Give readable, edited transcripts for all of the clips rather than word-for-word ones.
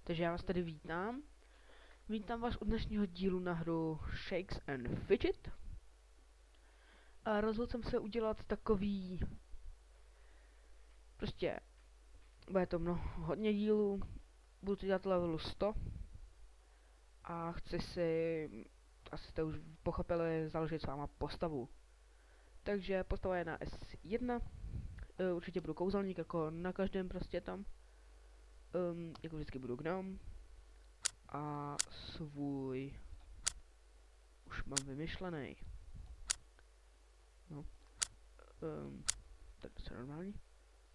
Takže já vás tady vítám. Vítám vás u dnešního dílu na hru Shakes and Fidget. A rozhodl jsem se udělat takový... Prostě... Bude to hodně dílů. Budu to dělat levelu 100. A chci si... Asi jste už pochopili, založit s váma postavu. Takže postava je na S1. Určitě budu kouzelník, jako na každém prostě tam. Jako vždycky budu gnom. A svůj už mám vymyšlený. No. Tak to je normální.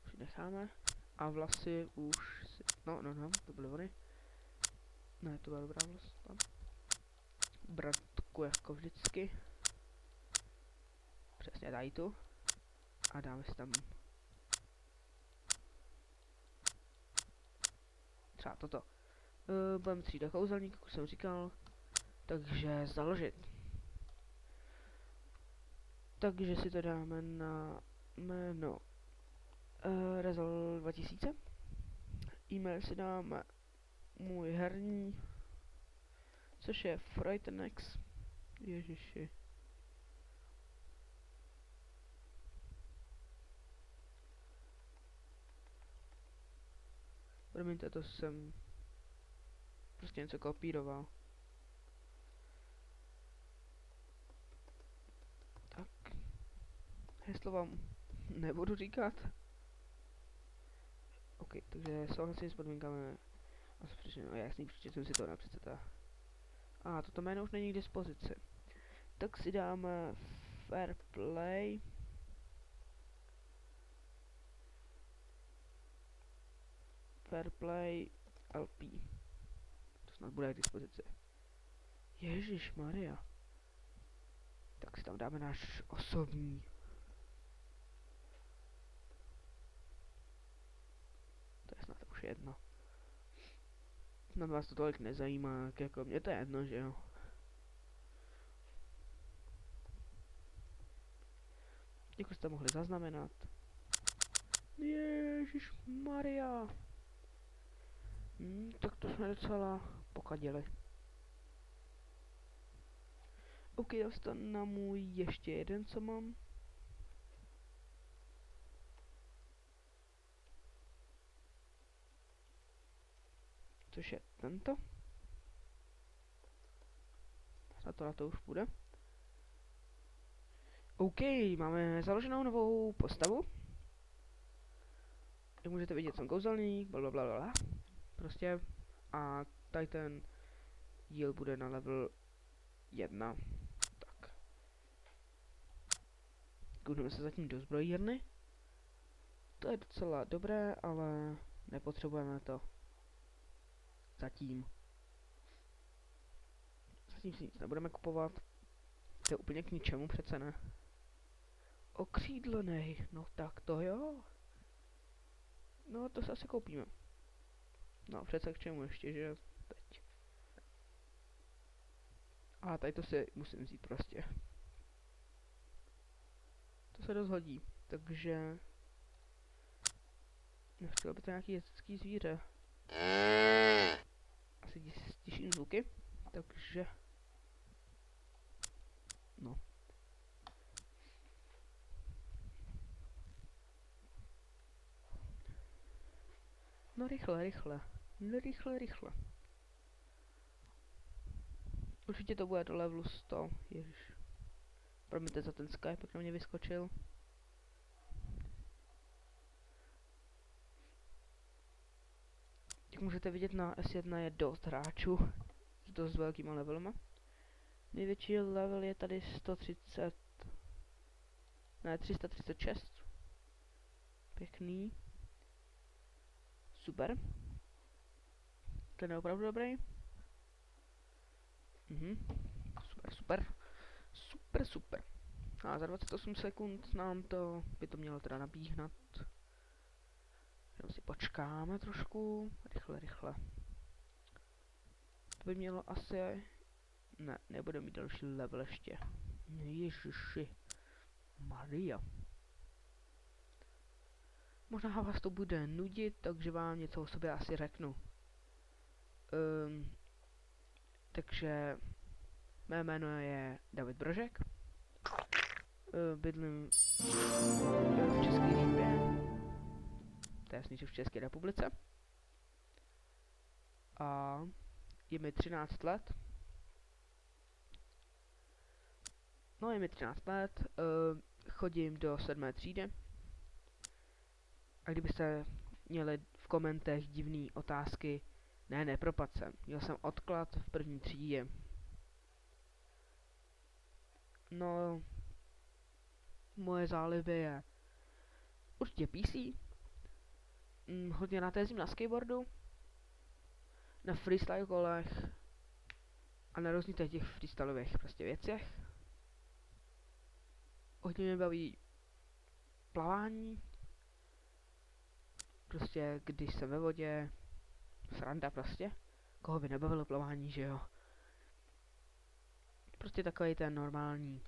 Už necháme. A vlasy už si... No, to byly vody. Ne, to byla dobrá vlas tam. Bratku jako vždycky. Přesně tady tu. A dáme si tam... Třeba toto. Budeme třída kouzelník, jak už jsem říkal. Takže založit. Takže si to dáme na jméno Rezol 2000. E-mail si dáme můj herní, což je Frightenex. Ježiši. Promiňte, to jsem prostě něco kopíroval. Tak. Heslo vám nebudu říkat. OK, takže souhlasím s podmínkami. No jasný, přečetl si to napřed ta. A toto jméno už není k dispozici. Tak si dáme Fair Play. Fair Play LP. To snad bude k dispozici. Ježíš Maria. Tak si tam dáme náš osobní. To je snad už jedno. Snad vás to tolik nezajímá, jako mě to je jedno, že jo. Jak jste mohli zaznamenat. Ježíš Maria. Tak to jsme docela pokaděli. OK, dostanu na můj ještě jeden, co mám. Což je tento. Na to už bude. OK, máme založenou novou postavu. Jak můžete vidět, jsem kouzelník, blablabla. Prostě. A tady ten díl bude na level 1. Tak. Koukneme se zatím do zbrojírny. To je docela dobré, ale nepotřebujeme to. Zatím si nic nebudeme kupovat. To je úplně k ničemu, přece ne. Okřídlenej, no tak to jo. No to se asi koupíme. No přece k čemu ještě, že teď. A tady to si musím vzít prostě. To se rozhodí, takže... Nechtěl by to nějaký jezecký zvíře. Asi stiším zvuky, takže... No. No rychle. No rychle. Určitě to bude do levelu 100, ježiš. Promiňte za ten Skype, jak na mě vyskočil. Jak můžete vidět, na S1 je dost hráčů. S dost velkýma levelama. Největší level je tady 130... Ne, 336. Pěkný. Super. Ten je opravdu dobrý. Super. A za 28 sekund nám to by to mělo teda nabíhnat. Jenom si počkáme trošku. Rychle. To by mělo asi... Ne, nebude mít další level ještě. Ježiši Maria. Možná vás to bude nudit, takže vám něco o sobě asi řeknu. Takže mé jméno je David Brožek. Bydlím v České Lípě, to je v České republice. A je mi 13 let. No, je mi 13 let, chodím do 7. třídy. A kdybyste měli v komentech divné otázky, nepropad jsem. Měl jsem odklad v 1. třídě. No, moje zálibě je určitě PC. Hodně natézím na skateboardu, na freestyle kolech a na různých těch freestylových prostě věcech. Hodně mě baví plavání. Prostě když jsem ve vodě, sranda prostě. Koho by nebavilo plavání, že jo? Prostě takový ten normální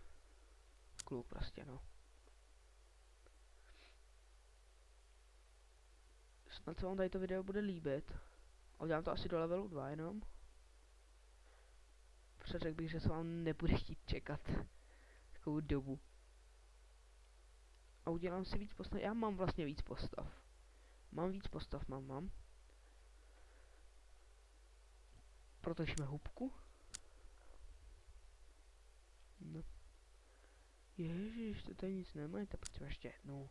kluk prostě, no. Snad se vám tady to video bude líbit. A udělám to asi do levelu 2 jenom. Protože řekl bych, že se vám nebude chtít čekat takovou dobu. A udělám si víc postav. Já mám vlastně víc postav. Mám víc postav, mám. Protočíme hubku. No. Ježiš, to tady nic nemáte, pojďme ještě jednou.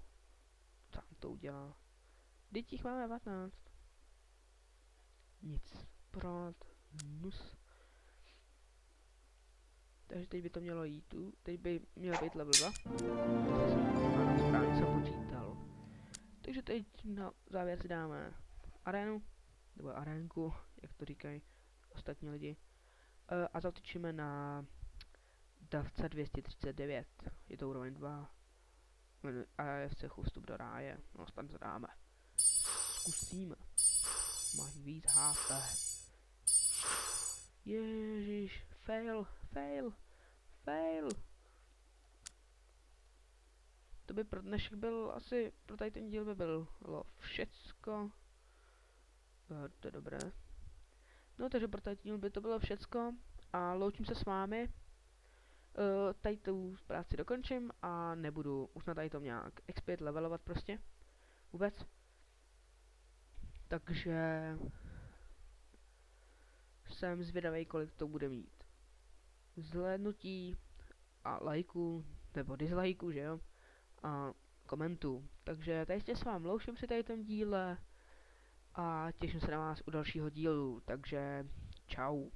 Sám to udělá. Vždyť jich máme 15. Nic. Prát. Nus. Takže teď by to mělo jít tu. Teď by měl být level 2. Ano, správně jsem počítal. Takže teď na závěr si dáme arénu. Nebo arénku, jak to říkají ostatní lidi. A zautočíme na davce 239. Je to úroveň 2. A AFC vstup do ráje. No, tam zadáme. Zkusíme. Máš víc HP. Ježiš, fail. To by pro dnešek byl asi, pro tady ten díl by bylo všecko. To je dobré. No, takže pro tady ten díl by to bylo všecko. A loučím se s vámi. Tady tu práci dokončím a nebudu už na tady tom nějak expert levelovat prostě. Vůbec. Takže jsem zvědavý, kolik to bude mít zhlédnutí a lajků, nebo dislajků, že jo, a komentů. Takže tady s vámi loučím při tady tom díle a těším se na vás u dalšího dílu, takže čau.